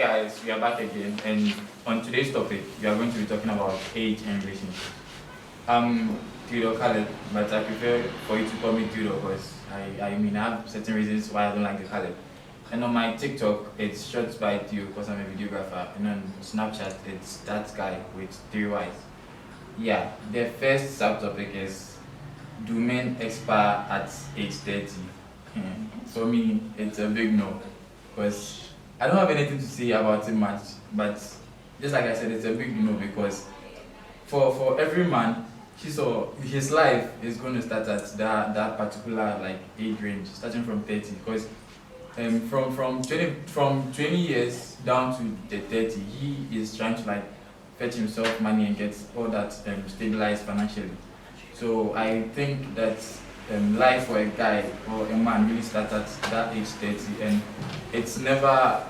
guys, we are back again, and on today's topic, we are going to be talking about age and relationships. I'm Theodore Khaled, but I prefer for you to call me Theodore because I have certain reasons why I don't like the Khaled. And on my TikTok, it's short by Theo because I'm a videographer, and on Snapchat, it's that guy with 3 Ys. Yeah, the first subtopic is, do men expire at age 30? For me, it's a big no, because I don't have anything to say about it much, but just like I said, it's a big no because for every man, his life is going to start at that particular like age range, starting from 30, because from 20 years down to the 30, he is trying to like fetch himself money and get all that stabilized financially. So I think that life for a guy or a man really starts at that age 30, and it's never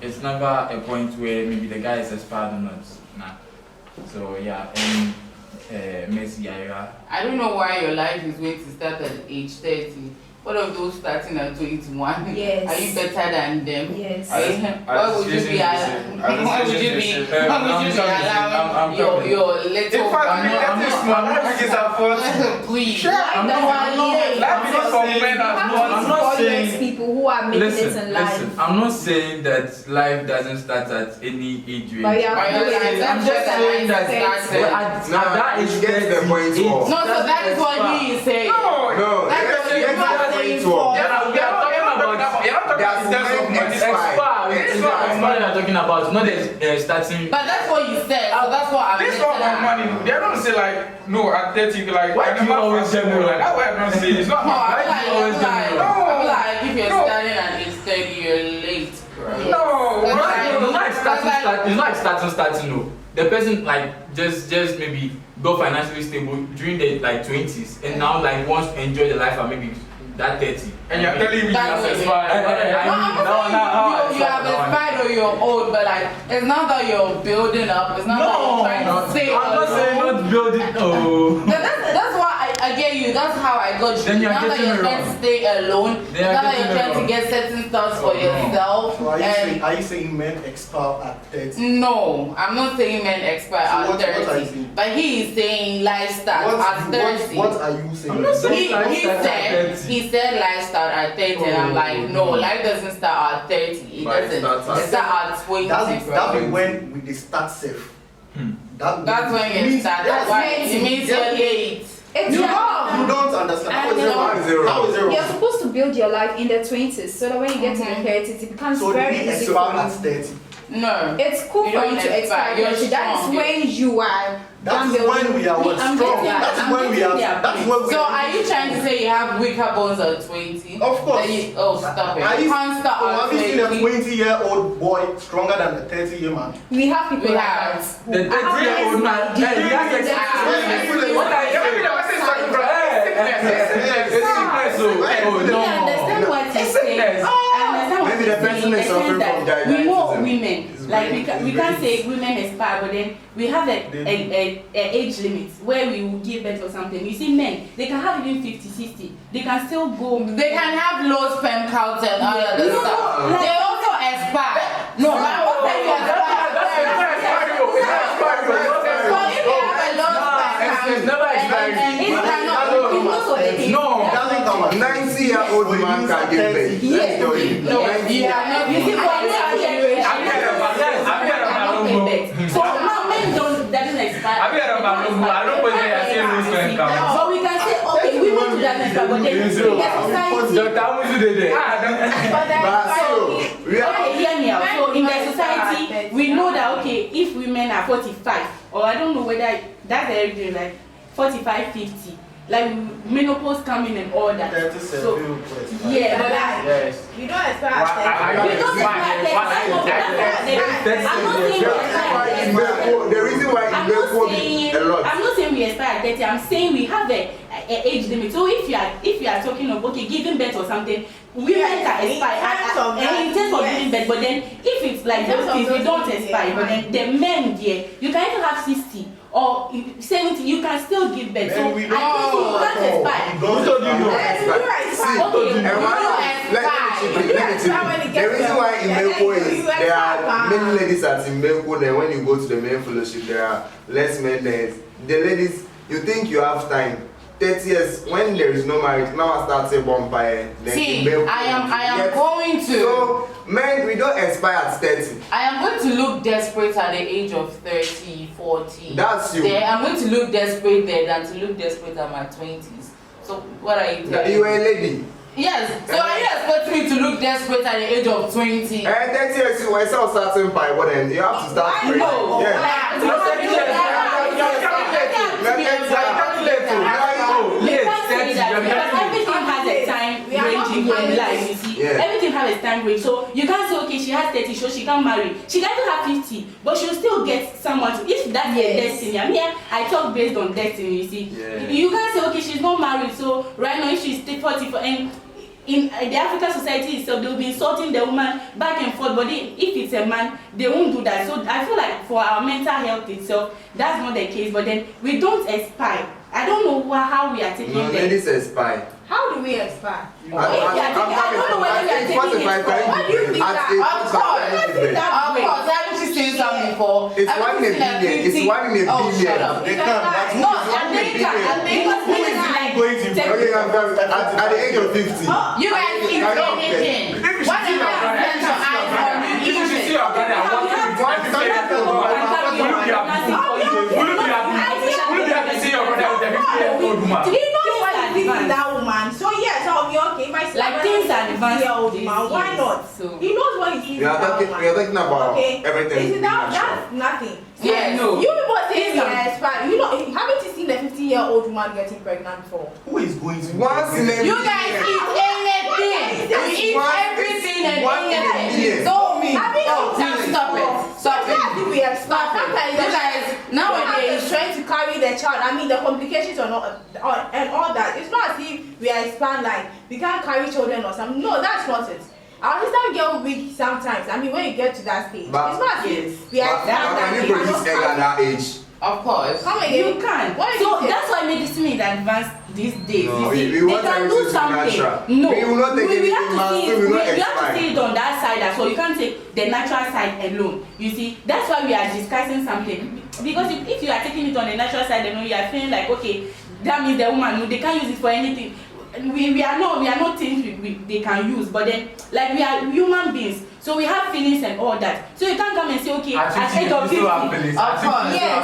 a point where maybe the guy is expired or not. Nah. So yeah, Miss Yayra. I don't know why your life is going to start at age 30. What of those starting at 21? Yes. Are you better than them? Yes. Why would you be allowing your little please? I'm not saying people who are making it in life. Listen, I'm not saying that life doesn't start at any age range. But I'm just saying that that is the point. No, so that is what he is saying. No. We are talking about not starting. But that's what you said. So that's what I'm saying. This one of money, they're not say like no at 30 like why do you always say no? Like that way I'm not saying it's not no, my I'm like if you're starting at age 30, you're late, bro. No, it's not starting no. The person like just maybe go financially stable during the like 20s and now like wants to enjoy the life and maybe that 30. And you're telling me you have expired. You have expired or you're old, but like it's not that you're building up. It's not that you're trying to stay alone. I'm not saying not building. No. That's why I get you. That's how I got you. Then you're not that you're trying to stay alone. It's not that you're trying to get certain stuff for yourself. So are you saying men expire at 30? No, I'm not saying men expire at 30. What are you saying? But he is saying life starts at 30. What are you saying? I'm not saying he said life start at 30, and I'm like, no, life doesn't start at 30. It doesn't. It starts at 20. That's when we start safe. That's when you start. That's why it means you're late. It's wrong. You don't understand. How is it wrong? You're supposed to build your life in the 20s so that when you get to the 30s, it becomes very easy for you. At 30. No. It's cool for you to expire. That's when you are. That's when we are strong. That's when we are. So are you trying to say you have weaker bones at 20? Of course. Stop it. You can't start have you seen a 20-year-old boy stronger than a 30-year man? We have people like that. The 30-year-old man. What are you saying? understand what he's saying. Maybe the person is suffering from diabetes. We know women. Like we can't say women expire, but then we have a age limit where we will give birth or something. You see, men, they can have even 50, 60. They can still go. They can have low sperm count and all of the stuff. They also expire. No, but what can you expire? It's never expired. No, 90-year-old man can give birth. Yes. No, you have not. You see, so now men doesn't expire. I don't believe I say lose sperm count. So we can say, okay, women do that expire, but then in the society, so in the society, we know that okay, if women are 45, or I don't know whether that's the age, like 45, 50. Like menopause coming and all that. So, yeah, but yes. You don't expire at 30. The reason why I'm not saying we expire at 30. I'm saying we have a age limit. So if you are talking of okay giving birth or something, women can expire in terms of giving birth. But then if it's like those things, we don't expire. But then the men there, you can even have 60. Or 70, you can still give birth. So I think you can't expire. Who told you no expire? Okay, The reason why in Melko is there are many ladies at in Melko, then when you go to the main fellowship, there are less men there. The ladies, you think you have time. 30 years, when there is no marriage, now I start saying bonfire. See, I am going to. So, men, we don't expire at 30. I am going to look desperate at the age of 30, 40. That's you. I'm going to look desperate there than to look desperate at my 20s. So, what are you telling me? You are a lady. Yes. So, are you expecting me to look desperate at the age of 20? 30 years, when I start starting by what then? You have to start praying. No. Everything has a time ranging in life, you see. Everything has a time range. So you can't say, okay, she has 30, so she can't marry. She can even have 50, but she'll still get someone to, if that's her destiny. I mean, I talk based on destiny, you see. You can't say, okay, she's not married, so right now if she's 40, and in the African society itself, they'll be insulting the woman back and forth, but if it's a man, they won't do that. So I feel like for our mental health itself, that's not the case, but then we don't expire. I don't know how we are taking them. Ladies expire. How do we expire? I don't know whether we are taking it. What do you think that? Of course, haven't you seen something before? It's one in a billion. It's one in a billion. Oh, shut up. They can. No, I think at the age of 50. You guys eat anything. Whatever you set your eyes on, you eat it. Do you know why you think that woman? So yes, I'll be okay. My like things are advanced. Why not? So he knows what he's We are talking about everything. Is that's nothing. Yeah, no. You people say yes, but you know, haven't you seen the 50-year-old woman getting pregnant before? Who is going to Once in a you guys eat anything. You eat everything and anything. So stop it. Stop it. We expect You guys nowadays trying to carry the child. I mean, the complications are not and all that. It's not as if we are expand like we can't carry children or something. No, that's not it. Our sister get weak sometimes. I mean, when you get to that stage, but it's not as if we are expand can you produce egg at that age? of course. Come again. You can. What So is that's why medicine is advanced these days. No, you see, we want they can do everything to be something. natural. No, We will not take we have anything to mass, see. we will not We have to expire. see it on that side as well. You can't take the natural side alone. You see, that's why we are discussing something. Because if you are taking it on the natural side alone, you are feeling like, okay, that means the woman, no, they can't use it for anything. We are not things they can use, but then like we are human beings, so we have feelings and all that. So you can't come and say, okay, at age of 50, Of course. Yes.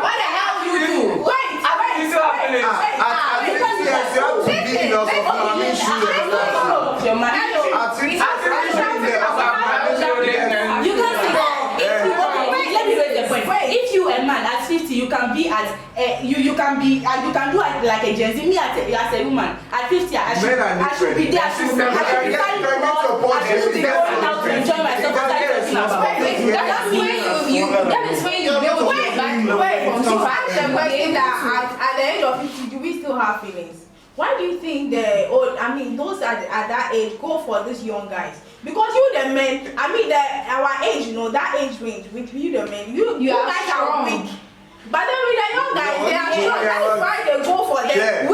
What the hell you do? Wait. At 50 years, you have to be in your family shoes and stuff. Your man. At 50 years, You can say that let me raise the point. If you a man at 50, you can be as you can do like a Gen Z. Me as a woman at 50, I should be there. I should be going out to enjoy myself. That's when you build back from so ask the question that at the age of 50, do we still have feelings? Why do you think those at that age go for these young guys? Because you the men, our age, that age range with you the men, you guys are weak. But then with the young guys, they are strong. That is why they go for them. Yeah.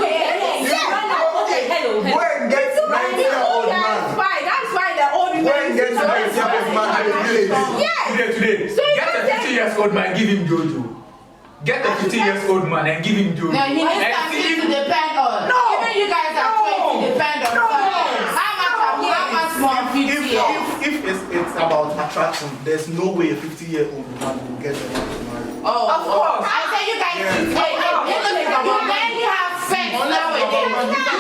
Hello. Go and get 90-year-old man. That's why the old Go and get 90-year-old man at the village. Yes. Today. So you Get a can 50-year-old man, give him Jojo. Get a 50-year-old man and give him Jojo. No, he needs something to depend on. No. Even you guys are trying to depend on something. How much more 50 years? If it's about attraction, there's no way a 50-year-old man will get a married. Oh, Of course. I say you guys eat anything. You barely have sex nowadays.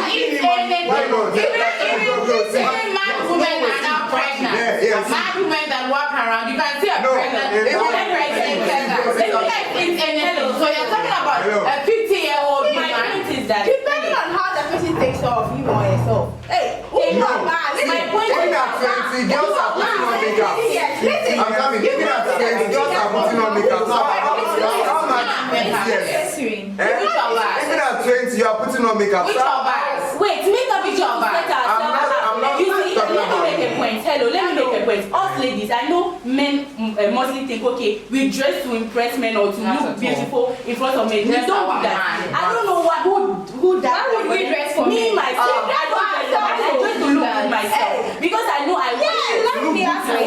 Eat anything. Even mad women are now pregnant. Mad women that walk around, you can see a pregnant. Even pregnant tender. They don't like eat anything. So you're talking about a 50-year-old My man. point is that depending on how the person takes off you or yourself. Hey, my point Even is at 20, girls are putting on makeup. Listen. I'm coming. Even at 20, girls are putting on makeup. So how much? Yes. Which Even at 20, you are putting on makeup. Which of us? wait, makeup is just to set ourselves I'm not You see, talking let me about make a point. Hello, let me make a point. Us ladies, I know men mostly think, okay, we dress to impress men or to Not at look all. beautiful in front of men. We That's don't our do that. man. I don't know who that? Why would we dress for me men? myself? I don't dress for men. I dress to look good myself because I know I want it. Let me ask you.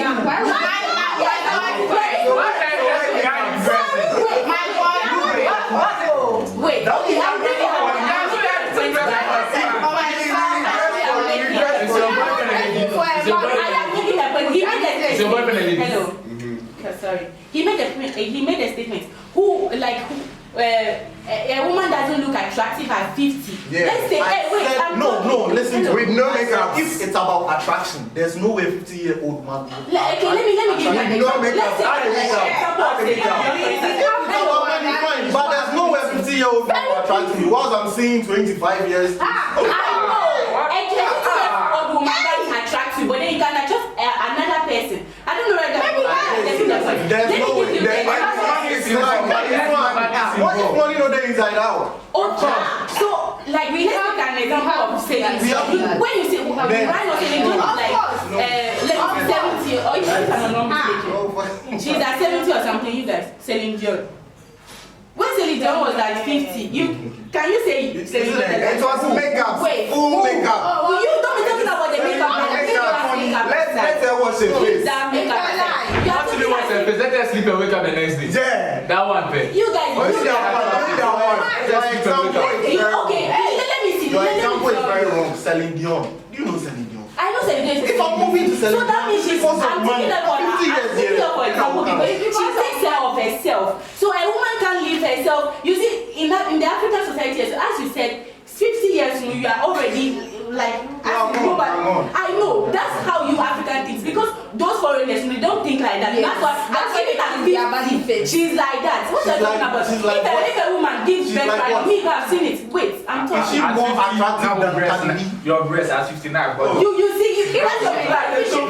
Wait. Hello. Sorry. He made a statement. A woman doesn't look attractive at 50. Yeah. Let's say, listen to With no makeup. If it's about attraction, there's no way 50-year-old man will let me give you an example. But there's no way 50-year-old man will attract me. Once I'm seeing 25 years. I know. A 20-year-old woman can attract you, but then you can attract another person. I don't know whether there's no way. What if money not there inside out? Okay. So, like, we have an example of selling. When you say, why not selling like 70 or if I'm not mistaken. She's at 70 or something, you guys, selling Dior. When selling Dior was at 50, can you say selling Dior? It was makeup. Wait. Full makeup. You don't be talking about the makeup. Let's wash your face. That makeup. You have to wash your face. Let her sleep and wake up the next day. Yeah. That one pay. You guys. Okay. Let me see. Your example is very wrong. Selling Dior. Do you know selling Dior? I know selling Dior. If I'm moving to selling so that means she's I'm thinking about 50 years. for example, because she takes care of herself. So a woman can live herself. You see, in the African society, as you said, 50 years you are already like I know that's how you African think because those foreigners they don't think like that. That's why she's like that. What are you talking about? If a woman gives birth like me, I've seen it. Wait, I'm talking. Is she more attractive than Gabby? Your breast at 59. You see, you give us your that's your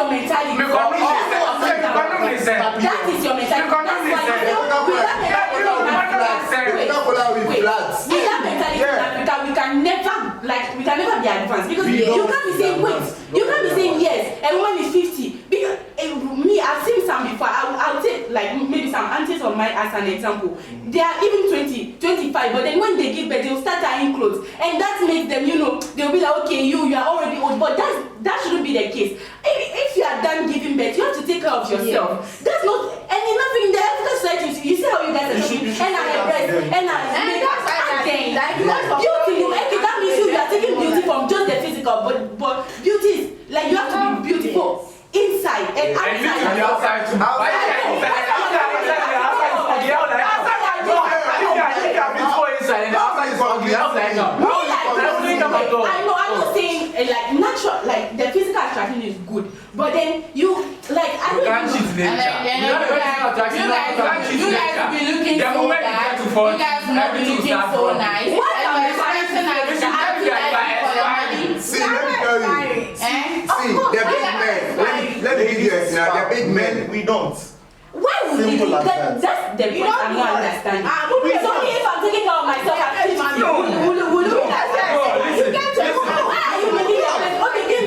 mentality. That is your mentality. With that mentality in Africa, we can never be advanced because you can't be saying you can't be saying yes, and woman is 50. Because me, I've seen some before. I'll take like maybe some aunties of mine as an example. They are even 20, 25, but then when they give birth, they'll start tying clothes, and that makes them, they'll be like, okay, you are already old, but that shouldn't be the case. If you are done giving birth, you have to take care of yourself. Yeah. That's not, and nothing in the African society. You see how you guys are talking, and I have breast, and I beauty. That means you are taking beauty from just the physical, but beauty is like you have to be beautiful inside and outside. I'm not saying like natural, like the physical attraction is good, but then you like I can't cheat nature. You guys will be looking so bad. You guys will not be looking so nice. See, let me tell you. See, they're big men. Let me give you a scenario. They're big men. We don't. Why would we do that? That's the point I'm not understanding. It's only if I'm taking care of myself at 50.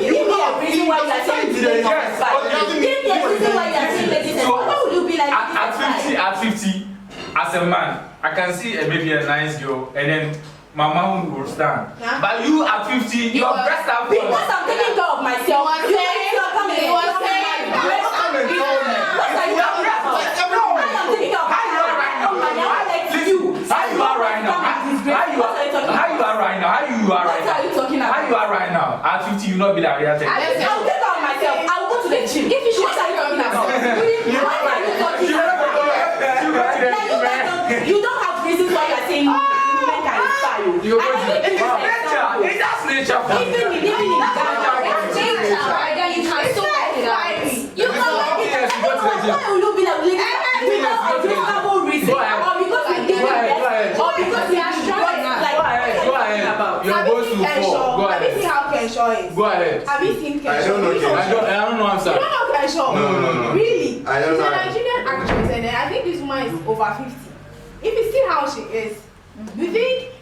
Give me a reason why you're saying give me a reason why you're saying this. Why would you be like at 50, as a man, I can see maybe a nice girl and then my mom will stand. But you at 50, your breasts are full. Because I'm taking care of myself. How you are right now? At 50, you not be that reactive. I'll take care of myself. I'll go to the gym. If you what are you talking about? What are you talking about? You don't have reasons why you're saying women can inspire you. It's just nature. Even in you can still like it. You can like it. Why will you be like without a reasonable reason? Or because we gave it or because we are strong like Go ahead. You're supposed to fall. Go ahead. Have you seen how Kenshaw is? Go ahead. Have you seen Kenshaw? I don't know. I don't know. I'm sorry. You don't know Kenshaw? No. Really? I don't know. She's a Nigerian actress, and I think this woman is over 50. If you see how she is,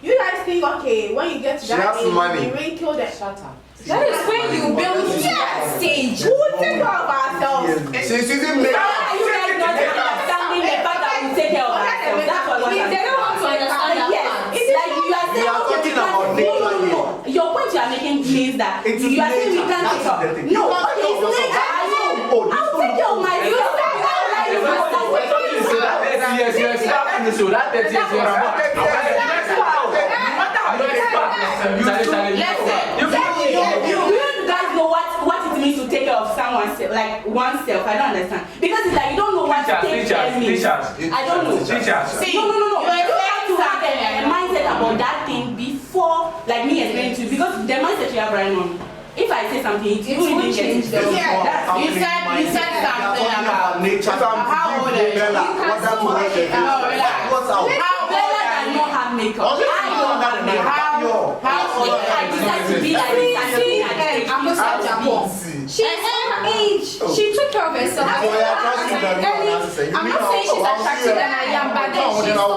you guys think, okay, when you get to that age, you wrinkled and shut up. That is when you build that stage. We will take care of ourselves. She's using makeup. you guys not understanding the fact that we that It's you are saying we nature. can't take That's the care. thing. No, You can't okay, take care of it's yourself. nature. I know. Oh, this I'll one take care of myself. You guys know what it means to take care of someone's like oneself. I don't understand because it's like you don't know what to take care of means. I don't know. Teachers. No. You have to have a mindset about that thing before, like me explaining to you, because the mindset you have right now. If I say something, it won't change. You said something about nature. how old are you? How Bella does not have makeup. I don't have makeup. How old If I decide to be like this, I'm not such a boss. She's her age. She took care of herself. I'm not saying she's attractive than I am, but then she's so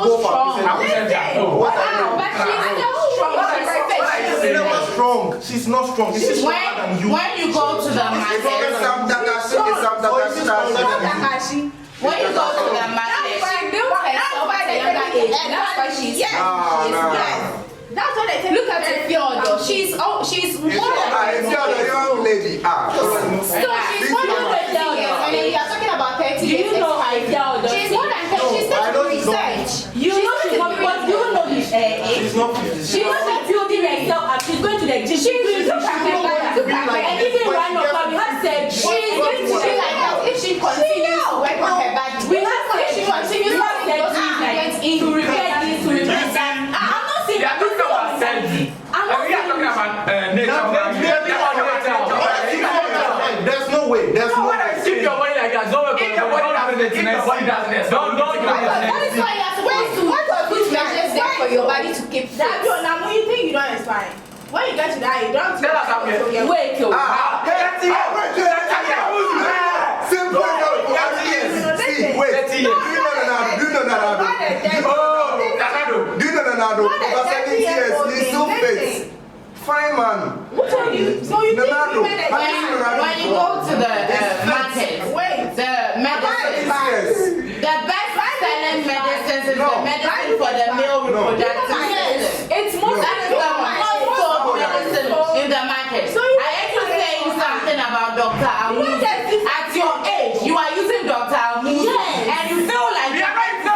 strong. She's not strong. She's stronger than you. When you go to the market, when you go to the market, she built herself at a younger age. That's why she's That's what I said. Look at Theodore. She's more than young lady. So she's more than 30 years. And then you are talking about 30 years. Do you know Theodore? She's more than 30. She's still research. You know she's not, but you don't know his age. She's not 50. She wasn't building herself up. She's going to the gym. She's doing and even right now, we have said she's going to be like that if she continues to work on her body. we have said she continues to to repair this, to repair that. I'm not saying They are talking about surgery. I'm not We are talking about nature. There's no way. There's no When I way. keep your body like that, don't keep your body does this. Don't That is why you're supposed to put measures there for your body to keep fit. Now when you think you don't expire, when you get to that, you don't. Tell us how we are. wait till Simple. See, wait. 30 years. Do you know that? Oh, Canado. Do you know that? Over 70 years, he's still fit. Fine man. Who told you? So you think Ronaldo. women that When you go to the market, wait, the medicine, the best selling medicines is the medicine for the male reproductive system. it's most That is the most sold medicine in the market. So you- I ain't you saying something about Dr. Amu. At your age, you are using Dr. Amu, and you feel like We are right. No.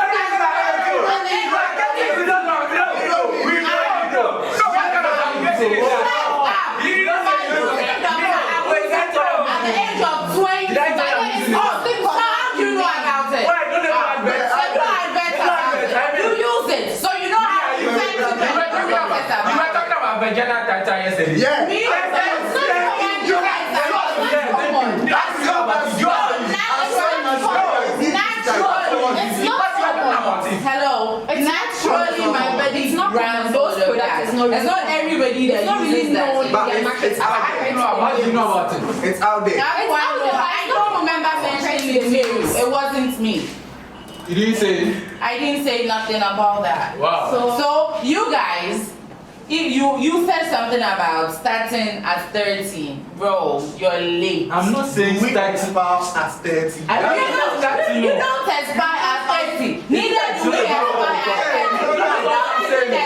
at the age of 20, Did I tell you? how do you know about it? Why don't they know adverts? So you know adverts about it. You use it, so you know how you You send to the were talking about vagina tata yesterday. Yeah. Me, you guys are not common. That's your Hello. Naturally, my body brands those products. It's not everybody that uses that. But it's out there. How do you know about it? It's out there. I don't remember mentioning the name. It wasn't me. You didn't say it? I didn't say nothing about that. Wow. So you guys, if you said something about starting at 30, bro, you're late. I'm not saying We that. expire at 30. You don't expire at 30. Neither do we expire at 30.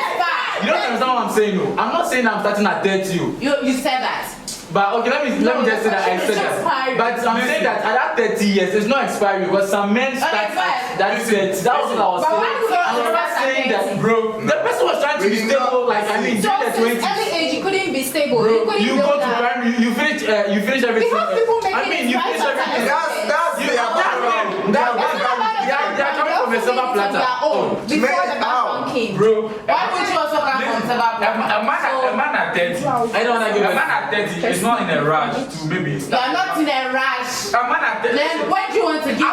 You don't understand what I'm saying, no. I'm not saying I'm starting at 30. You said that. But okay, let me just say that I said that. But I'm saying that at that 30 years, it's not expiring because some men start at that 30. That was what I was saying. I'm not saying that, bro. The person was trying to be stable, like I mean, So during the 20s. since early age, you couldn't be stable. You couldn't You build go to that. primary, you finish everything. Because people make I it mean, you right finish after everything. That's You their background. They are coming from a silver platter. Before the background came. Bro, Why would you also come from silver platter? a man at 30, I don't want to give a man at 30 is not in a rush to maybe You start. are not in a rush. A man at 30. Then when do you want to give birth? I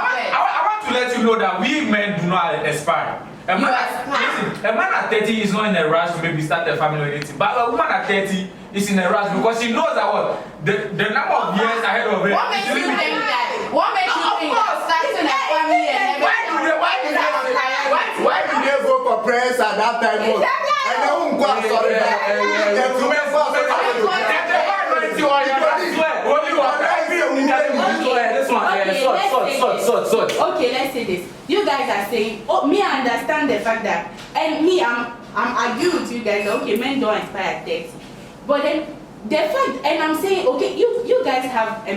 want to let you know that we men do not expire. A man at 30 is not in a rush to maybe start a family or anything. But a woman at 30 is in a rush because she knows that what the number of years ahead of her. What makes you think that? What makes you think that starting a family and Why did they go for prayers at that time? And they won't go sorry. Okay, let's say this. You guys are saying, oh, me, I understand the fact that, and me, I'm agree with you guys. Okay, men don't expire at 30, but then the fact, and I'm saying, okay, you guys have a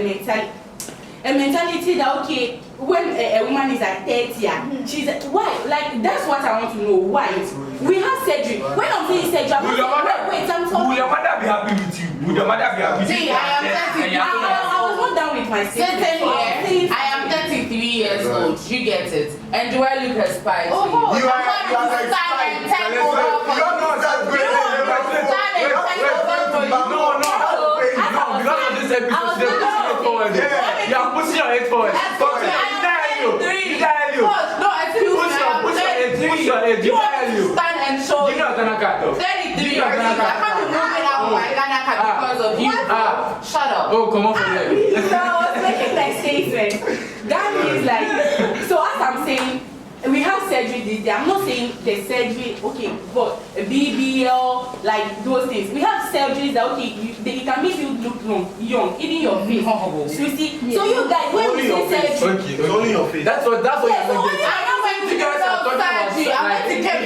mentality that, okay, when a woman is at 30, she's why? Like, that's what I want to know. Why? We have surgery. When I'm saying surgery, I'm wait, I'm talking. Will your mother be happy with you? Will your mother be happy with you? See, I was not done with my statement. I am 33 years old. You get it. And do I look expired? You are expired. No, because of this episode, they're pushing it forward. You are pushing your head forward. Push your head. You stand and show. You're not gonna cut though. 33. I can't be moving out my Ghana because of you. Shut up. Oh, come on for there. So I was making my statement. That means like, so as I'm saying, we have surgery this day. I'm not saying the surgery, okay, but BBL, like those things. We have surgeries that, okay, it can make you look young, even your face. So you see, so you guys, when we say surgery, It's only your face. That's what you're I'm not going to get surgery. I'm going to get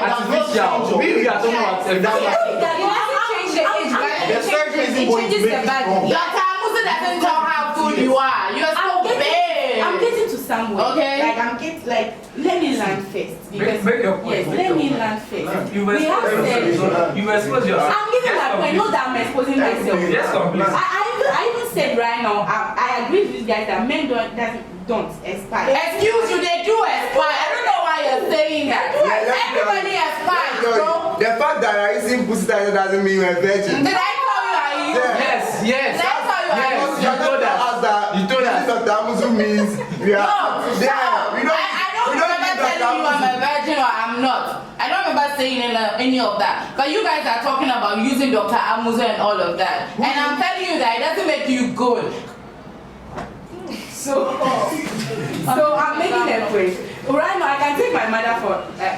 artificial. We are talking about The surgery isn't going to make you strong. Dr. Amusa doesn't know how good you are. You are so big. I'm getting to somewhere. Okay. Like I'm getting let me land first. Because Make your point. yes, let me land first. You We have said you expose yourself. I'm giving my point, not that I'm exposing myself. Yes, complete. I even said right now, I agree with these guys that men don't expire. Excuse you, they do expire. I don't know why you're saying that. Everybody expires, bro. The fact that I using pussy doesn't mean you're a virgin. Did I tell you are you? Yes. Did I tell you are you? You told us. You told us. Dr. Amusu means we are. I don't remember telling you I'm a virgin or I'm not. I don't remember saying any of that. But you guys are talking about using Dr. Amusu and all of that. And I'm telling you that it doesn't make you good. So I'm making a point. Right now, I can take my mother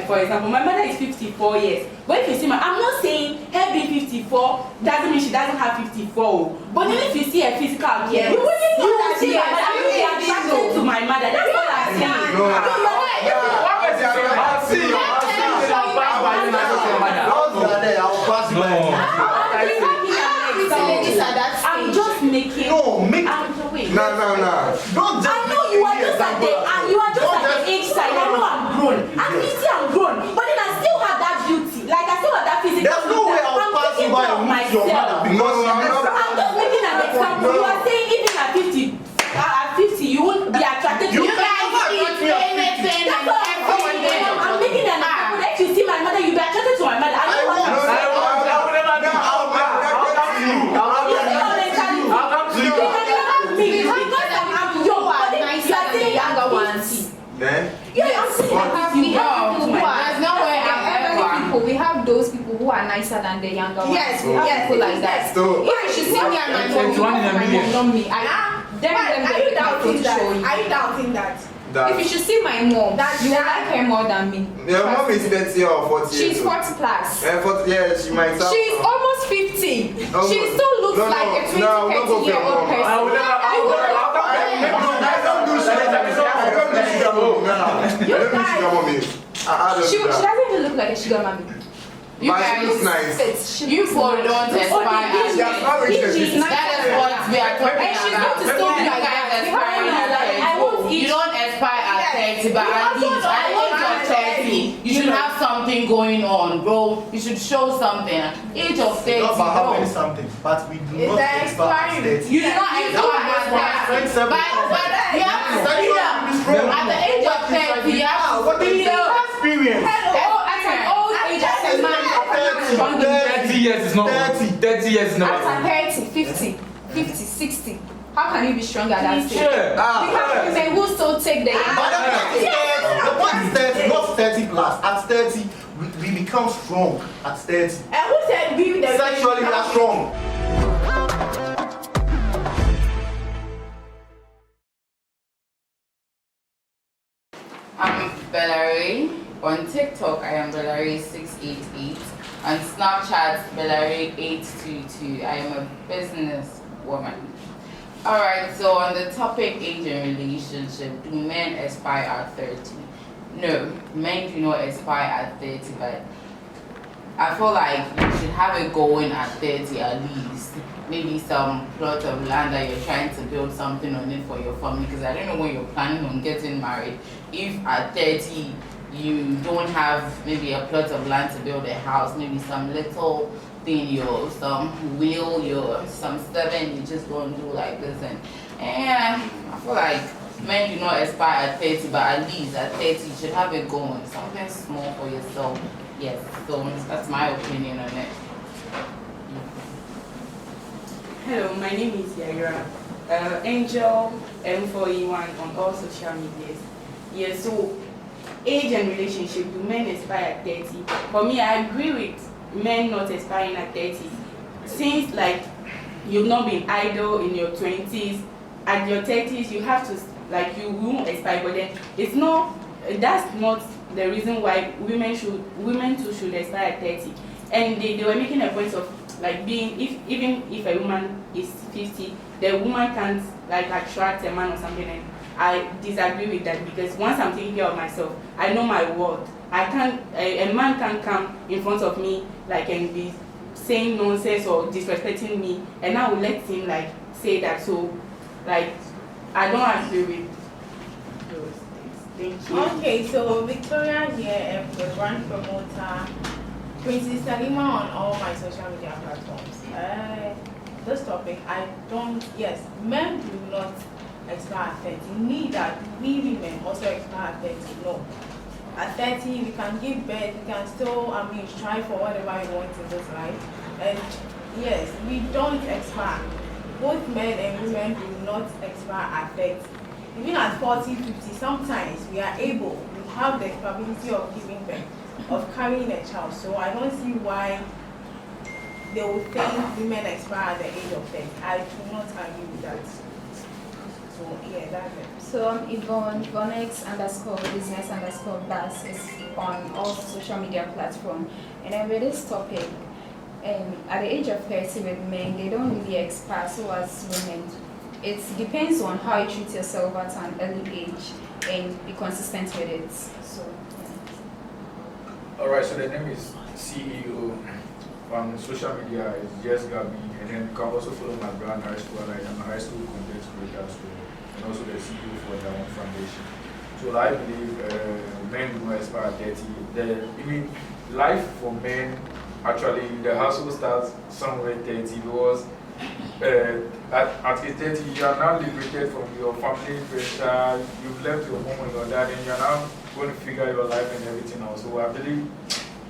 for example. My mother is 54 years. But if you see I'm not saying her being 54 doesn't mean she doesn't have 54. But even if you see her physical appearance, you wouldn't know that she is attracted to my mother. That's what I'm saying. I'll see you. I'll pass you. I'm just making. No, make. Wait. No. Don't just. I know you are just at the age side. I know I'm grown. I'm grown. But then I still have that beauty. Like I still have that physical. There's no way I'll pass you by and meet your mother because I'm just making an example. You are saying even at 50, you won't be attracted to You guys eat anything and everything. I'm making an example. If you see my mother, you'll be attracted to my mother. I know what I'm saying. We have those people who are nicer than the younger ones. Yes, we have people like that. So, if you should see me and my mom, you know my mom, not me. Are you doubting that? Are you doubting that? If you should see my mom, you will like her more than me. Your mom is 30 or 40 years She's 40 plus. 40, yeah, she might have. She's almost 50. She still looks like a 20-30-year-old person. I will never. She doesn't even look like a sugar mommy. You guys looks nice. You four don't expire. That is what we are talking And she's going to still be like that. You don't expire at 30, but at least at the age of 30, you should have something going on, bro. You should show something. Age of 30, not about having bro. something, but we do not expire at 30. You do not expire at 30. But you have to freedom. At the age of 30, you have freedom. Experience. At an old age, as a man, 30 years is not 30 years is not. After 30, 50, 60. How can you be stronger at that stage? Sure. We have women who still take the But the point is 30, not 30 plus. At 30, we become strong. At 30. And who said we the Sexually, we are strong. I'm BellaRay. On TikTok, I am BellaRay688. On Snapchat, BellaRay822. I am a business woman. Alright, so on the topic age and relationship, do men expire at 30? No, men do not expire at 30, but I feel like you should have it going at 30 at least. Maybe some plot of land that you're trying to build something on it for your family. Because I don't know when you're planning on getting married. If at 30 you don't have maybe a plot of land to build a house, maybe some little thing, some wheel, some stuff, and you just go and do like this. And I feel like men do not expire at 30, but at least at 30 you should have it going. Something small for yourself. Yes, so that's my opinion on it. Hello, my name is Yayra. Angel M4E1 on all social medias. Yes, so age and relationship, do men expire at 30? For me, I agree with men not expiring at 30. Since like you've not been idle in your 20s, at your 30s you have to, like, you won't expire, but then it's not, that's not the reason why women too should expire at 30. And they were making a point of like being, even if a woman is 50, the woman can't like attract a man or something, and I disagree with that, because once I'm taking care of myself, I know my worth. I can't, a man can't come in front of me like and be saying nonsense or disrespecting me, and I will let him like say that. So like I don't agree with those things. Thank you. Okay, so Victoria here, the brand promoter, Princess Salima on all my social media platforms. This topic, yes, men do not expire at 30. Neither we women also expire at 30. No. At 30, we can give birth, we can still, strive for whatever we want in this life. And yes, we don't expire. Both men and women do not expire at 30. Even at 40, 50, sometimes we are able, we have the capability of giving birth, of carrying a child. So I don't see why they will think women expire at the age of 30. I do not agree with that. So yeah, that's it. So Yvonne, Yvonne_business_bus is on all social media platforms. And then with this topic, at the age of 30 with men, they don't really expire so as women. It depends on how you treat yourself at an early age and be consistent with it. So yeah. Alright, so the name is CEO on social media is just Gabby, and then you can also follow my brand high school, like I'm a high school content creator, so, and also the CEO for their own foundation. So I believe men do not expire at 30. Even life for men, actually the hustle starts somewhere 30 because at age 30 you are now liberated from your family pressure, you've left your home and your dad, and you are now going to figure your life and everything else. So I believe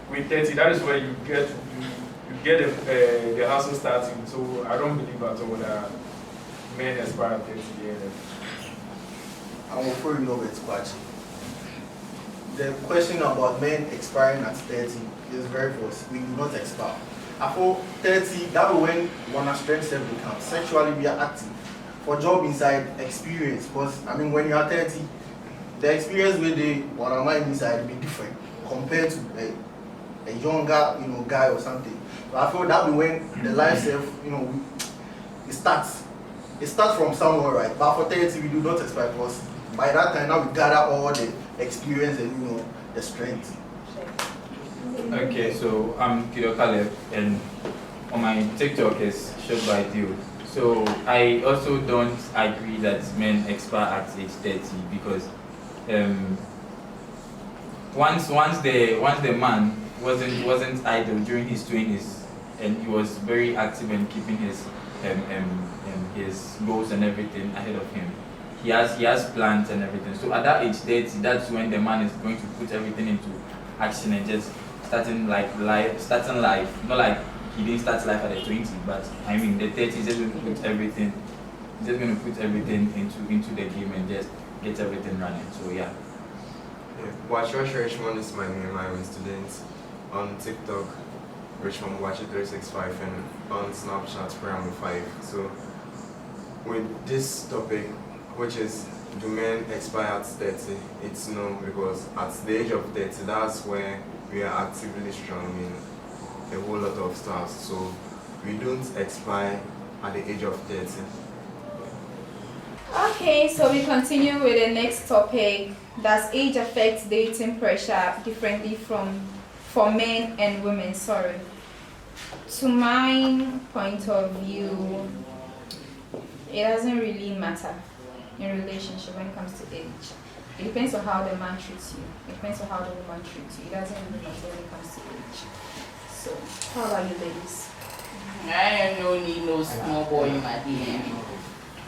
with 30, that is where you get the hustle starting. So I don't believe at all that men expire at 30 years. I'm Ofori Norbeth Kwakye. The question about men expiring at 30 is very false. We do not expire. After 30, that will when one strength self becomes. Sexually, we are active. For job inside, experience. Because, when you are 30, the experience with the one mind inside will be different compared to a younger, guy or something. So I feel that will when the life self, it starts. It starts from somewhere, right? But for 30, we do not expire because by that time now we gather all the experience and the strength. Okay, so I'm Theodore Caleb, and on my TikTok is shot by Theo. So I also don't agree that men expire at age 30 because once the man wasn't idle during his 20s, and he was very active in keeping his goals and everything ahead of him. He has plans and everything. So at that age 30, that's when the man is going to put everything into action and just starting life. Not like he didn't start life at the 20, but the 30 is just going to put everything. He's just going to put everything into the game and just get everything running. So yeah. Richmond is my name. I'm a student on TikTok, Richmond Kwakye365, and on Snapchat, Pram5. So with this topic, which is do men expire at 30? It's no, because at the age of 30, that's where we are actively strong in a whole lot of stuff. So we don't expire at the age of 30. Okay, so we continue with the next topic. Does age affect dating pressure differently from for men and women, sorry. To my point of view, it doesn't really matter in a relationship when it comes to age. It depends on how the man treats you. It depends on how the woman treats you. It doesn't really matter when it comes to age. So, how about you ladies? I don't need no small boy in my DM.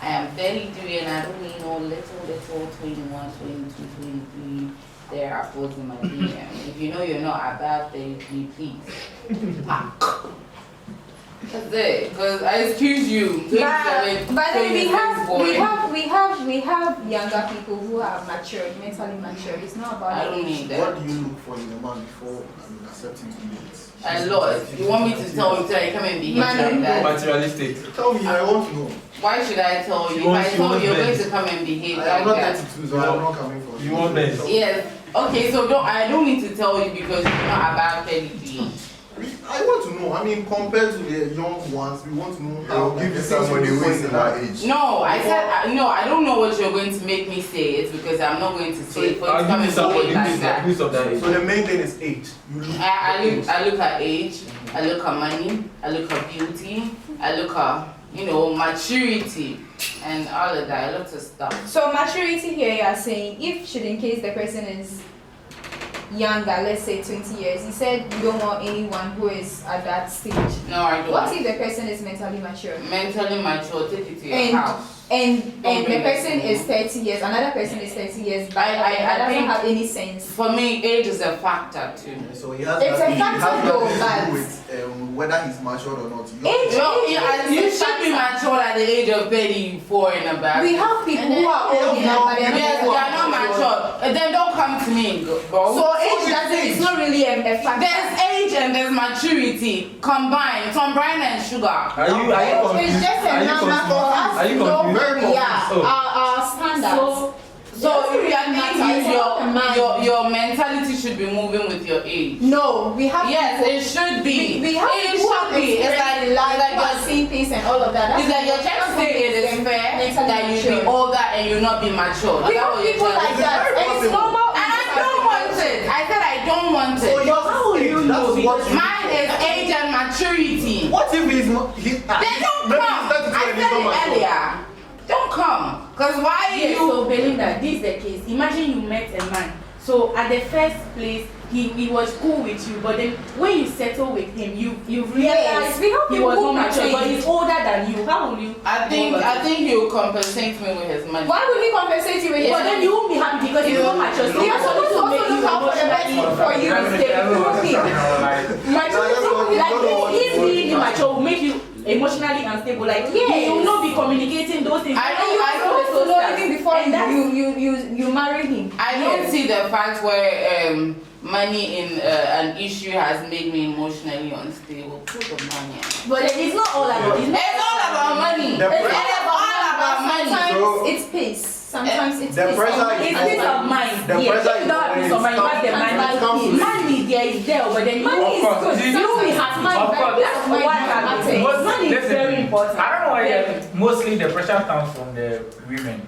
I am 33 and I don't need no little 21, 22, 23. There are both in my DM. If you know you're not above 33, please. That's it. Because I excuse you. But then we have younger people who are matured, mentally matured. It's not about. I don't need that. What do you look for in a man before accepting feelings? A lot. You want me to tell you that you come and behave like that? Materialistic. Tell me, I want to know. Why should I tell you? If I told you, you're going to come and behave like that. I'm not 32, so I'm not coming for you. You want this? Yes. Okay, so I don't need to tell you because you're not about 33. I want to know. I mean, compared to the young ones, we want to know how. I'll give you somebody who is in that age. No, I said no. I don't know what you're going to make me say it because I'm not going to say it. For I'll give you somebody like that. who is of that age. So the main thing is age. You look I look at age. I look at money. I look at beauty. I look at maturity and all of that. I look at stuff. So maturity here, you are saying if should in case the person is younger, let's say 20 years, you said you don't want anyone who is at that stage. No, I don't. What if the person is mentally mature? Mentally mature, take it to your house. And the person is 30 years, another person is 30 years, but I doesn't have any sense. For me, age is a factor too. So he has It's a factor though, to do with whether he's matured or not. You should be mature at the age of 34 and above. We have people who are old enough, but yes, they are not mature. Then don't come to me, bro. So age it's not really a factor. There's age and there's maturity combined. Some brine and sugar. Are you confused? It's just a number for us to know where we are, Oh. our standards. So if you are your mentality should be moving with your age. No, we have. Yes, it should be. We have it should be. It's like you're seeing things and all of that. It's like you're trying to say it is fair that you be older and you not be mature. We have people like that, and it's normal. And I don't want it. I said I don't want it. How will you know? Mine is age and maturity. What if he's Then don't come. I said it earlier. Don't come. Because why Yes, you... so Belinda, this is the case. Imagine you met a man. So at the first place, he was cool with you, but then when you settle with him, you realize we have he people was who not mature, change. but he's older than you. How will you? I think he'll compensate me with his money. Why would he compensate you with his But then you won't be happy because he's not mature. So We are supposed to also look out for the best for you to stay. Maturity, like his being immature will make you emotionally unstable. Like Yes. you will not be communicating those things. And you are supposed to know even before you marry him. I don't see the fact where money in an issue has made me emotionally unstable. Put the money. But it's not all about. It's all about money. The It's all about money. Sometimes it's peace. Sometimes it's the peace. pressure It's peace of mind. The Yes, pressure if you don't have peace of mind, you have the money. Money there is there, but then Money is good. you will have money. Of course. That's what happens. Money is very important. I don't know why mostly the pressure comes from the women.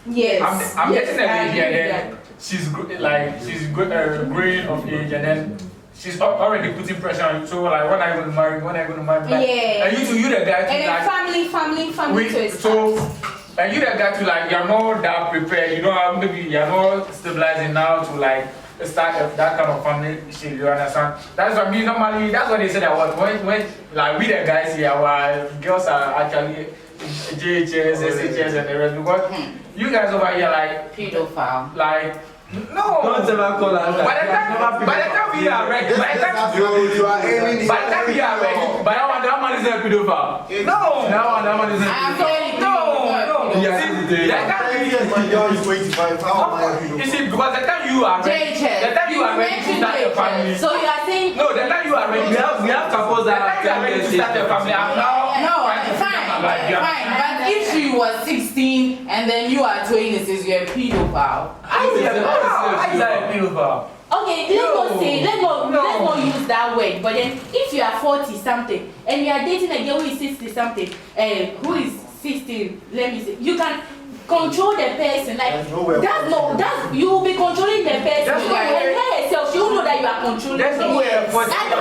Yes. I'm Yes, getting a I baby agree and with then she's growing of age and then she's already putting pressure on you. So like, when are you going to marry? When are you going to marry? Like, Yeah. And you the guy to And then family to it. and you the guy to like, you're not that prepared. You know, maybe you're not stabilizing now to like start that kind of family shit. You understand? That's what I mean. Normally, that's what they say that when like we the guys here, our girls are actually JHS, SHS, and the rest because you guys over here like Pedophile. like. No. Don't ever call us By the time we are ready, by the time You are aiming. we are ready, but that man is a pedophile. No. That man is a I am saying No. Yes, See, that time Yes, my girl is 25. How am I? you see, because the time you are ready, the time you are ready to start a family. So you are saying No, the time you are ready, We have couples the that time you are ready to start a family. I'm now trying to figure out my life. Fine, but if she was 16 and then you are 26, you're a pedophile. I is a pedophile. okay, let's not use that word. But then if you are 40 something and you are dating a girl who is 60 something, who is 16, let me say, you can control the person. Like There's no way of that's you will be controlling the person. That's And why- her herself, she will know that you are controlling her. I know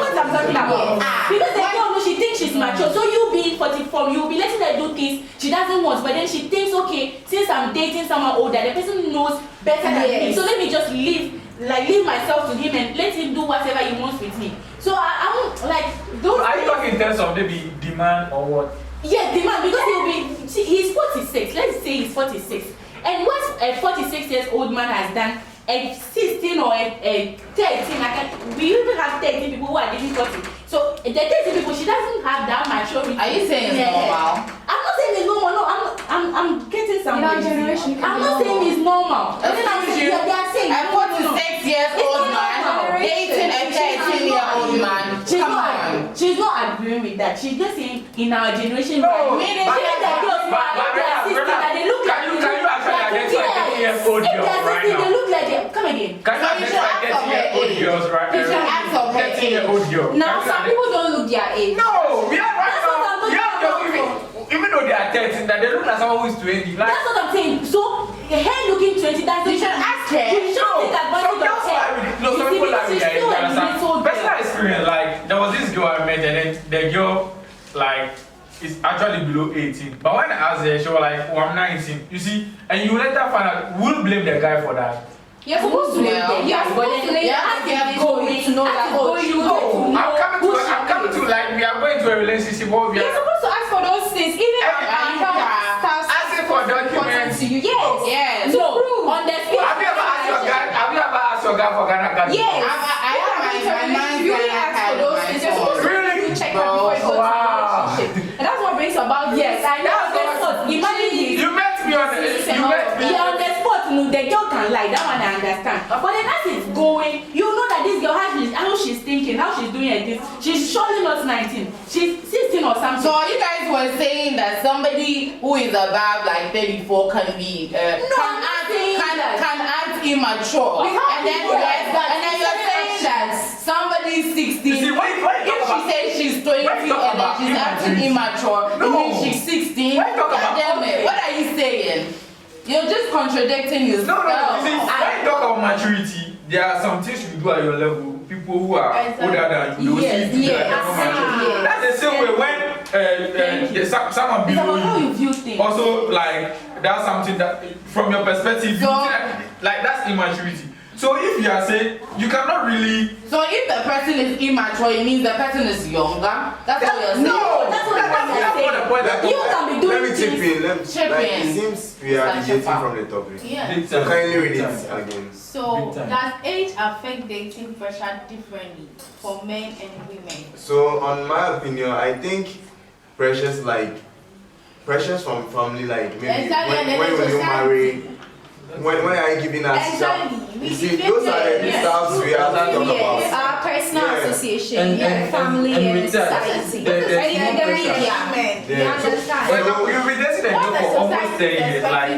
what I'm talking about. Because the girl knows she thinks she's mature. So you being 44, you'll be letting her do things she doesn't want. But then she thinks, okay, since I'm dating someone older, the person knows better than me. So let me just leave myself to him and let him do whatever he wants with me. So I won't like those. Are you talking in terms of maybe demand or what? Yeah, demand, because he's 46. Let's say he's 46. And what a 46 years old man has done, a 16 or a 13, we even have 13 people who are dating 40. So the 13 people, she doesn't have that maturity. Are you saying it's normal? I'm not saying it's normal. No, I'm getting somewhere. I'm not saying it's normal. They are saying a 46 years old man dating a 13-year-old man. She's not agreeing with that. She's just saying in our generation, no, meaning they look like they look like they come again. Can you identify 13-year-old girls, right? 13-year-old girl. Now some people don't look their age. No, we are right now. Even though they are 13, that they look like someone who is 20. Like, that's what I'm saying. So her looking 20, that's you should ask her. You should take advantage of her. No, some people like me. Personal experience, like there was this girl I met, and then the girl like is actually below 18. But when I asked her, she was like, "Oh, I'm 19." You see, and you later find out who'll blame the guy for that. You're supposed to know. You're supposed to know that. I'm coming to like we are going to a relationship. You're supposed to ask for those things, even asking for documents. Yes. No. On the spot. Have you ever asked your guy for Ghana card? Yes. I have my mind. You really ask for those things. You're supposed to check her before you go to a relationship. And that's what brings about. Yes, I know. Imagine you met me on on the spot. No, the girl can lie. That one I understand. But then as it's going, you know that this girl how she's thinking, how she's doing it. She's surely not 19. She's 16 or something. So you guys were saying that somebody who is above like 34 can be can act immature. And then you're saying that somebody's 16. If she says she's 20 and then she's acting immature, and then she's 16. Damn it, what are you saying? You're just contradicting yourself. No. When you talk about maturity, there are some things you do at your level. People who are older than you, they will see you. That's the same way when someone below you. Also, like that's something that, from your perspective, you think like that's immaturity. So if you are saying you cannot really. So if the person is immature, it means the person is younger. That's what you're saying. No, that's not the point. You can be doing Let me chip in. It seems we are deviating from the topic. Yeah. So kindly read it again. So does age affect dating pressure differently for men and women? So on my opinion, I think pressures from family, like maybe when will you marry? When are you giving us exactly. You see, those are the stuff we have to talk about. Our personal association, family and society. And the media. Well, you've been dating a girl for almost 10 years. Like,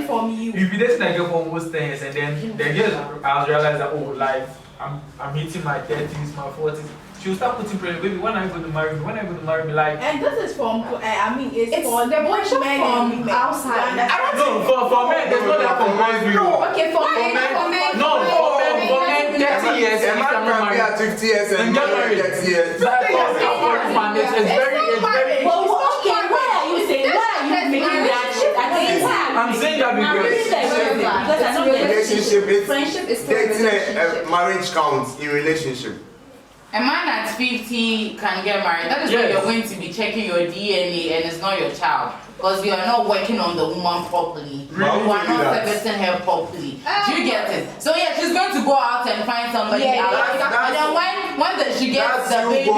you've been dating a girl for almost 10 years, and then the girl has realized that, oh, like, I'm hitting my 30s, my 40s. She'll start putting pressure, baby, when are you going to marry me? When are you going to marry me? Like, and this is from, it's for the both men and women. Outside. I don't know, for men, there's no that for boys. Okay, for men. No, for men, 30 years. A man can be at 50 years and get married 30 years. That's it's very. Why are you making that? I'm saying that because relationship, friendship is dating a marriage counts in relationship. A man at 50 can get married. That is when you're going to be checking your DNA and it's not your child. Because you are not working on the woman properly. Really? You are not servicing her properly. Do you get it? So yeah, she's going to go out and find somebody else. And then when she gets the baby.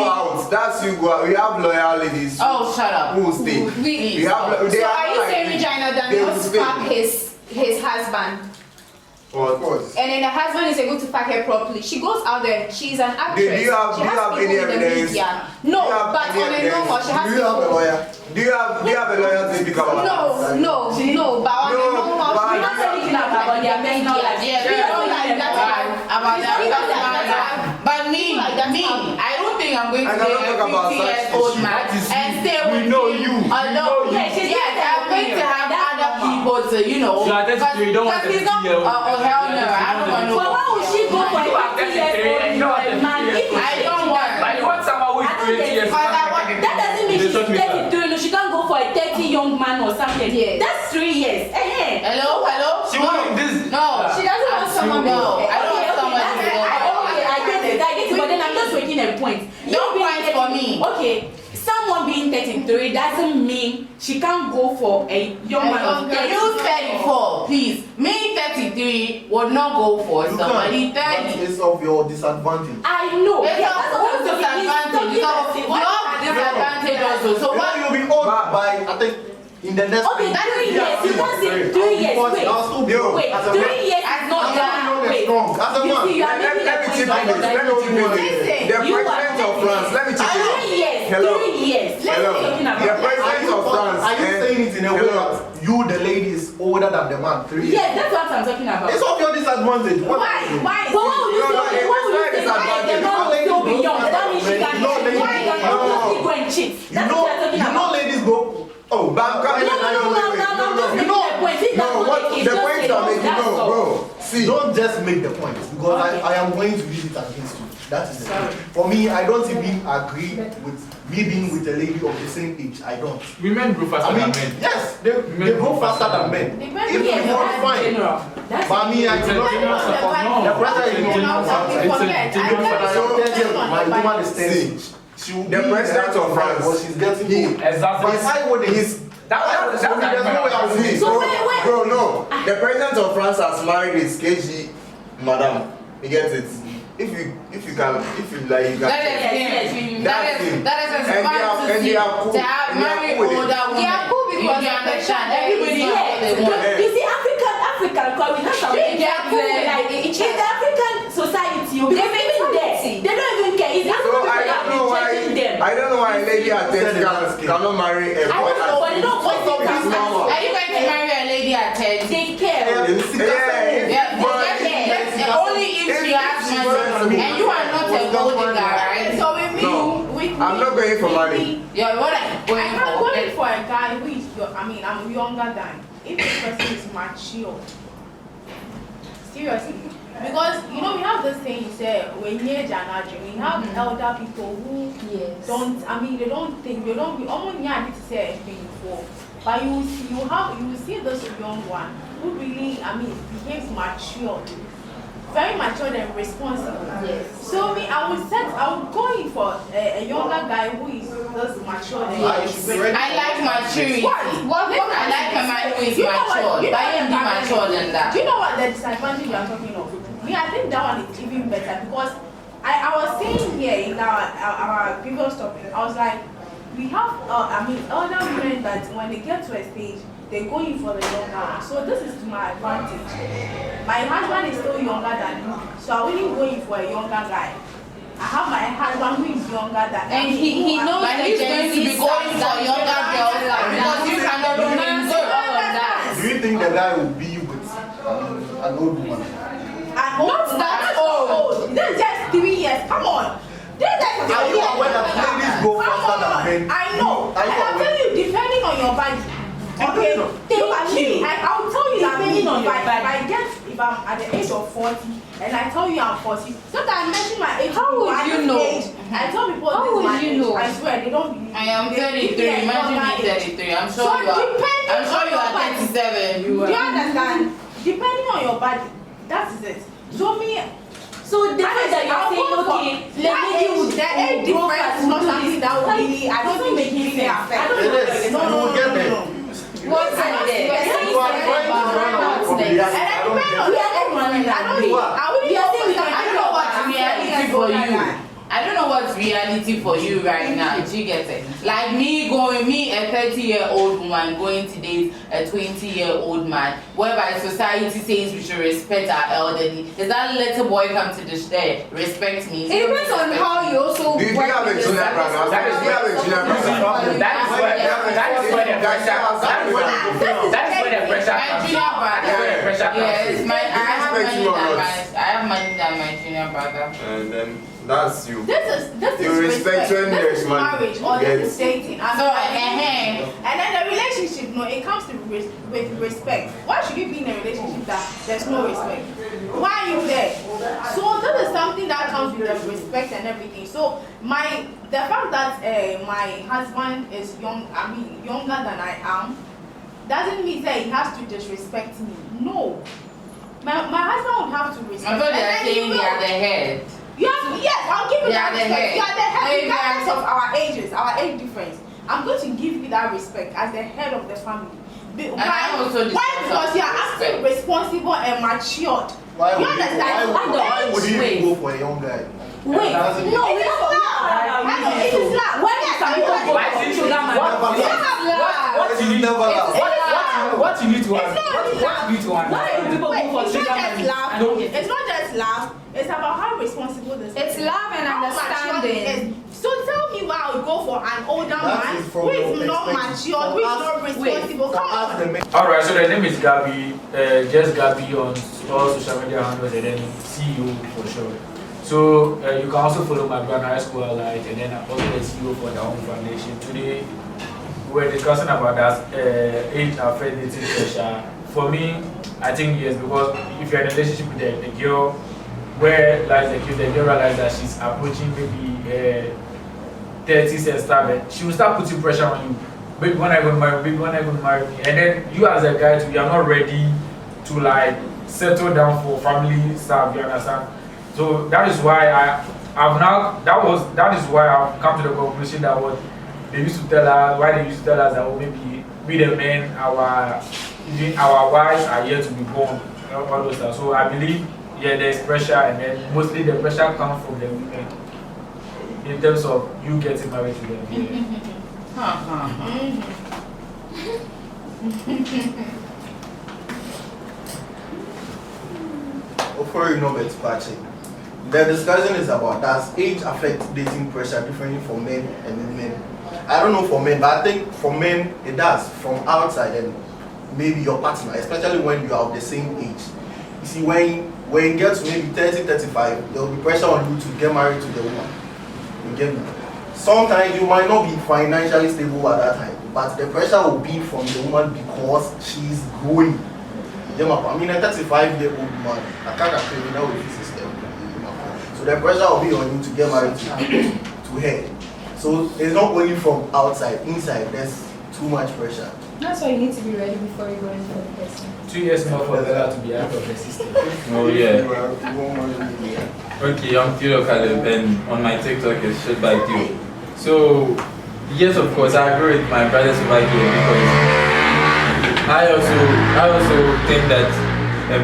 That's you go out. We have loyal ladies. Oh, shut up. Who will stay? We have. So are you saying Regina Daniels fuck his husband? Of course. And then the husband is able to fuck her properly. She goes out there, she's an actress. Do you have any evidence? No, but on a normal, she has to. Do you have a lawyer? Do you have a lawyer to speak about that? No, but on a normal, she has anything about their mental life. But me, I don't think I'm going to be a 50-year-old man and stay with we know you. Alone. Yes, I'm going to have other people. him go to, you know. So at 33, you don't want 30-year-old. Oh, hell no, I don't want no. But why would she go for a 30-year-old man? I don't want. But you want someone who is 20 years old. That doesn't mean she's 33. No, she can't go for a 30 young man or something. Yes. That's 3 years. Hello? She wants this. No. She doesn't want someone. No, I don't want someone to go. Okay, I get it, but then I'm just making a point. No point for me. Okay, someone being 33 doesn't mean she can't go for a young man of 30. You 34, please. Me 33 would not go for somebody 30. It's of your disadvantage. I know. It's of disadvantage. Disadvantage also. So what? You'll be old by, I think, in the next. Okay, 3 years. You can't say 3 years. Wait, 3 years is not that. Wait. You see, you are making a point. The president of France, let me check it. 3 years. Hello. 3 years. Let's Hello. be talking about The president of France. Are you saying it in a way that you, the lady, is older than the man? 3 years. Yes, that's what I'm talking about. It's of your disadvantage. Why? But why would you say the man will still be young? That means she can obviously go and cheat. That's what we're talking about. You know ladies go. Oh, No, the point I'm making, bro. See, don't just make the point because I am going to use it against you. That is it. For me, I don't even agree with me being with a lady of the same age. I don't. Women grow faster than men. Yes, they grow faster than men. If you want, fine. But me, I do not support. The pressure is my woman is 10. the president of France, she's getting So wait. Bro, no. The president of France has married his KG madam. You get it? If you like, you can. That is to have married older women. They are cool because you understand. Everybody you see, African culture, in the African society, because even there, they don't even care. It's so I don't know why a lady at 30 cannot marry a boy at 30. Are you going to marry a lady at 10? They care. Only if she has money. And you are not a gold digger, right? So with me, I'm not going for money. Yeah, what I'm going for a guy who is, I'm younger than. If the person is mature. Seriously. Because, we have this thing, when you're we have elder people who they don't think, they don't almost need to say anything before. But you see this young one who really, behaves mature. Very mature and responsible. Yes. So I would go in for a younger guy who is just mature. I like maturity. I like a man who is mature. But I am mature than that. Do you know what the disadvantage you are talking of? Me, I think that one is even better because I was saying here in our previous topic, I was like, we have older women that when they get to a stage, they go in for the younger one. So this is to my advantage. My husband is still younger than me, so I really go in for a younger guy. I have my husband who is younger than me. And he knows that he's going to be going for younger girls because you cannot do him good. Do you think the guy will be with an old woman? Not that old. This is just 3 years. Come on. Are you aware that ladies go faster than men? I know. And I'm telling you, depending on your body. Okay, I'll tell you that depending on your body. If I'm at the age of 40 and I tell you I'm 40, sometimes I mention my age. How would you know? I tell people how this would you know? I swear they don't believe. I am 33. Imagine me 33. I'm sure you are 37. Do you understand? Depending on your body, that is it. So the fact that you're saying, okay, the age difference is not something that will really, I don't think make it fair. I don't know. No. What's that? You are trying to run away from the I don't know what's reality for you. I don't know what's reality for you right now. Do you get it? Like me, a 30-year-old woman going to date a 20-year-old man, whereby society says we should respect our elderly. Does that little boy come to this day respect me? It depends on how you also do you have a junior brother? That is where the pressure junior brother. Yes, I have money than my junior brother. And then that's you. This is You respect when there's money. Marriage or this is dating. So, and then the relationship, no, it comes to with respect. Why should you be in a relationship that there's no respect? Why are you there? So this is something that comes with the respect and everything. So the fact that my husband is younger than I am, doesn't mean that he has to disrespect me. No. My husband would have to respect. I thought they are saying they are the head. Yes, I'll give you that respect. You are the head, Maybe regardless of our ages, our age difference. I'm going to give you that respect as the head of the family. Why? Because you are acting responsible and matured. Why You understand? why would you even go for a young guy? Wait, no, it is love. It is love. When you What you need to ask? What you need to ask? Why do people go for sugar daddy? It's not just love. It's about how responsible this is. It's love and understanding. So tell me why I would go for an older man who is not mature, who is not responsible. Come on. Alright, so the name is Gabby, just Gabby on all social media handles, and then CEO for sure. So you can also follow my brand High School Light, and then I'm also the CEO for the Home Foundation. Today we're discussing about that age affect dating pressure. For me, I think yes, because if you're in a relationship with a girl where lies the girl realizes that she's approaching maybe 30s and stuff, she will start putting pressure on you. Baby, when I going to marry, baby, when I going to marry me, and then you as a guy too, you are not ready to like settle down for family stuff. You understand? So that is why that is why I've come to the conclusion that what they used to tell us, why they used to tell us that maybe we the men, our wives are yet to be born, all those stuff. So I believe, yeah, there's pressure, and then mostly the pressure comes from the women in terms of you getting married to them. Yeah. Ofori, Norbeth, Kwakye. The discussion is about does age affect dating pressure differently for men and women? I don't know for men, but I think for men it does from outside and maybe your partner, especially when you are of the same age. You see, when you get to maybe 30, 35, there will be pressure on you to get married to the woman. You get me? Sometimes you might not be financially stable at that time, but the pressure will be from the woman because she's growing. I mean, a 35-year-old woman, I can't actually know if this system. So the pressure will be on you to get married to her. So it's not only from outside, inside, there's too much pressure. That's why you need to be ready before you go into the person. 2 years more for Bella to be out of the system. Oh yeah. Okay, I'm Theodore Caleb, and on my TikTok is shot by Theo. So yes, of course, I agree with my brothers over here because I also think that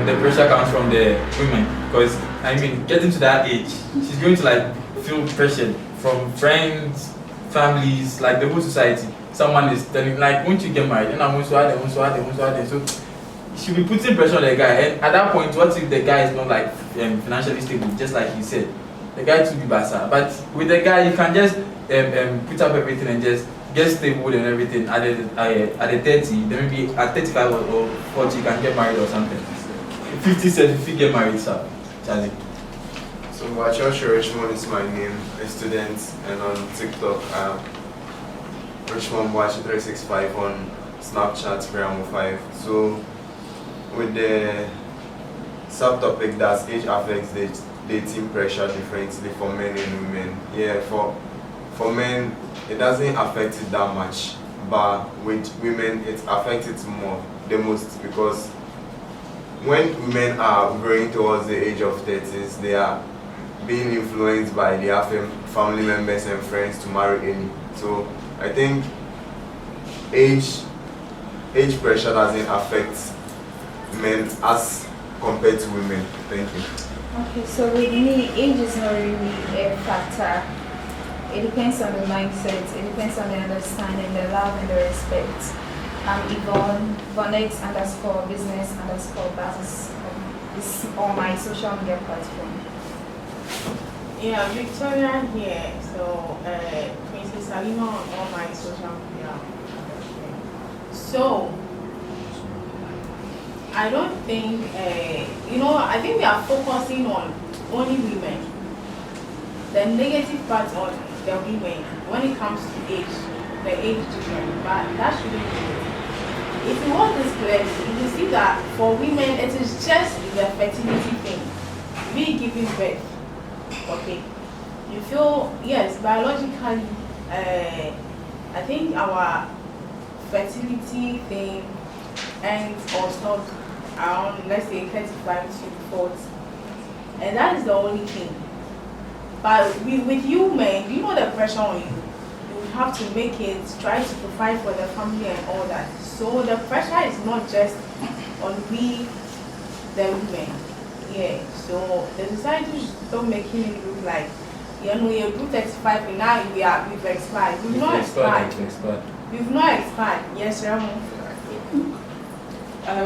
the pressure comes from the women, because I mean, getting to that age, she's going to like feel pressured from friends, families, like the whole society. Someone is telling, like, won't you get married? And I want to add. So she'll be putting pressure on the guy. And at that point, what if the guy is not like financially stable, just like he said? The guy to be basa. But with the guy, you can just put up everything and just get stable and everything. At the 30, then maybe at 35 or 40, you can get married or something. 50 says if you get married, sir. Charlie. So Richmond is my name, a student, and on TikTok, Richmond 365 on Snapchat, Gramo 5. So with the subtopic, does age affects the dating pressure differently for men and women? Yeah, for men it doesn't affect it that much, but with women it affects it the most, because when women are growing towards the age of 30s, they are being influenced by their family members and friends to marry early. So I think age pressure doesn't affect men as compared to women. Thank you. Okay, so with me, age is not really a factor. It depends on the mindset, it depends on the understanding, the love and the respect. I'm Yvonne, Yvonne_business_basis is on my social media platform. Yeah, Victoria here. So, Princess Salima on all my social media. So, I don't think, I think we are focusing on only women. The negative part on the women when it comes to age, the age difference, but that shouldn't be it. If you want this clearly, you will see that for women it is just the fertility thing, we giving birth. Okay, you feel yes biologically. I think our fertility thing ends or stops around, let's say, 35 to 40, and that is the only thing. But with you men, you know the pressure on you. You have to make it, try to provide for the family and all that. So the pressure is not just on we, the women. Yeah. So the society is not making it look like, you're 35 and now we've expired. We've not expired. We've not expired. Yes, Ramon.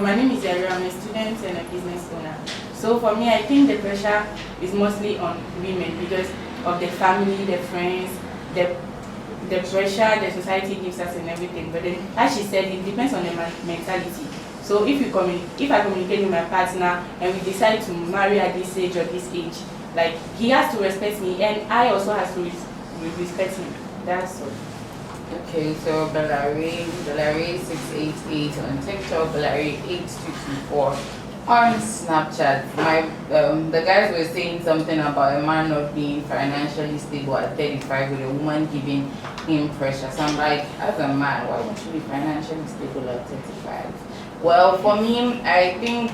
My name is Yayra. I'm a student and a business owner. So for me, I think the pressure is mostly on women because of the family, the friends, the pressure the society gives us and everything. But then, as she said, it depends on the mentality. So if I communicate with my partner and we decide to marry at this age or this age, like he has to respect me and I also have to respect him. That's all. Okay, so BellaRay 688 on TikTok, BellaRay 8224 on Snapchat. The guys were saying something about a man not being financially stable at 35 with a woman giving him pressure. So I'm like, as a man, why won't you be financially stable at 35? Well, for me, I think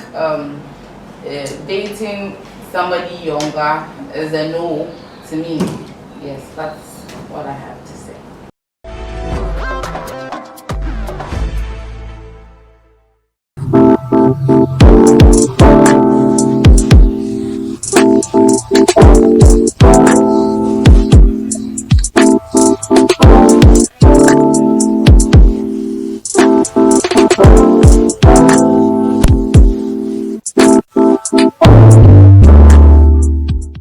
dating somebody younger is a no to me. Yes, that's what I have.